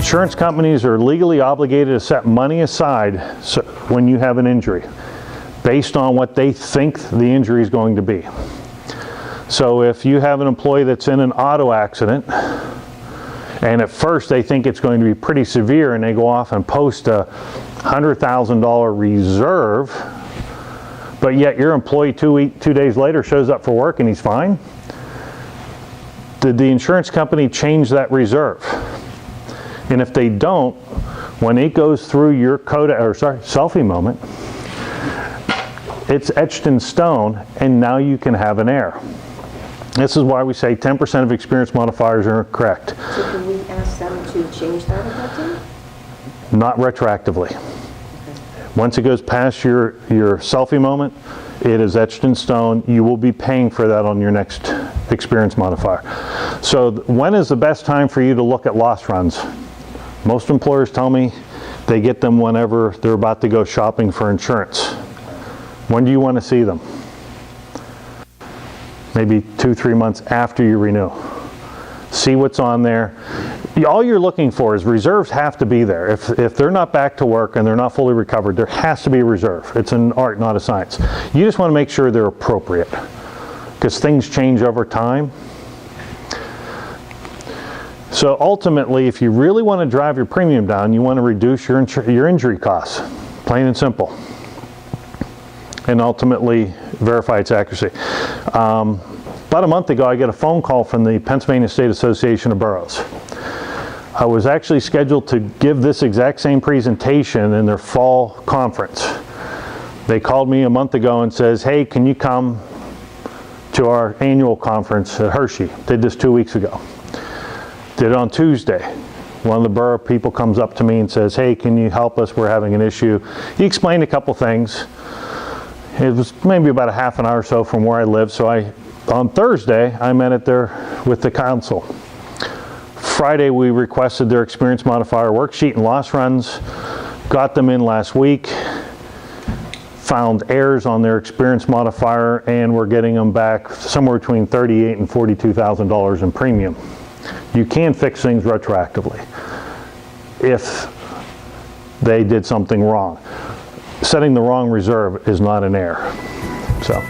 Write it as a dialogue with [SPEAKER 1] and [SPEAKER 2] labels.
[SPEAKER 1] Insurance companies are legally obligated to set money aside when you have an injury based on what they think the injury is going to be. So if you have an employee that's in an auto accident and at first they think it's going to be pretty severe and they go off and post a $100,000 reserve, but yet your employee 2 days later shows up for work and he's fine, did the insurance company change that reserve? And if they don't, when it goes through your selfie moment, it's etched in stone, and now you can have an error. This is why we say 10% of experience modifiers are correct.
[SPEAKER 2] So can we ask them to change that at that time?
[SPEAKER 1] Not retroactively. Okay. Once it goes past your selfie moment, it is etched in stone. You will be paying for that on your next experience modifier. So when is the best time for you to look at loss runs? Most employers tell me they get them whenever they're about to go shopping for insurance. When do you want to see them? Maybe 2-3 months after you renew. See what's on there. All you're looking for is reserves have to be there. If they're not back to work and they're not fully recovered, there has to be a reserve. It's an art, not a science. You just want to make sure they're appropriate because things change over time. So ultimately, if you really want to drive your premium down, you want to reduce your injury costs, plain and simple, and ultimately verify its accuracy. About a month ago, I got a phone call from the Pennsylvania State Association of Boroughs. I was actually scheduled to give this exact same presentation in their fall conference. They called me a month ago and says, hey, can you come to our annual conference at Hershey? Did this 2 weeks ago. Did it on Tuesday. One of the borough people comes up to me and says, hey, can you help us? We're having an issue. He explained a couple things. It was maybe about a half an hour or so from where I live. So on Thursday, I met there with the council. Friday, we requested their experience modifier worksheet and loss runs. Got them in last week. Found errors on their experience modifier, and we're getting them back somewhere between $38,000 and $42,000 in premium. You can fix things retroactively if they did something wrong. Setting the wrong reserve is not an error. So.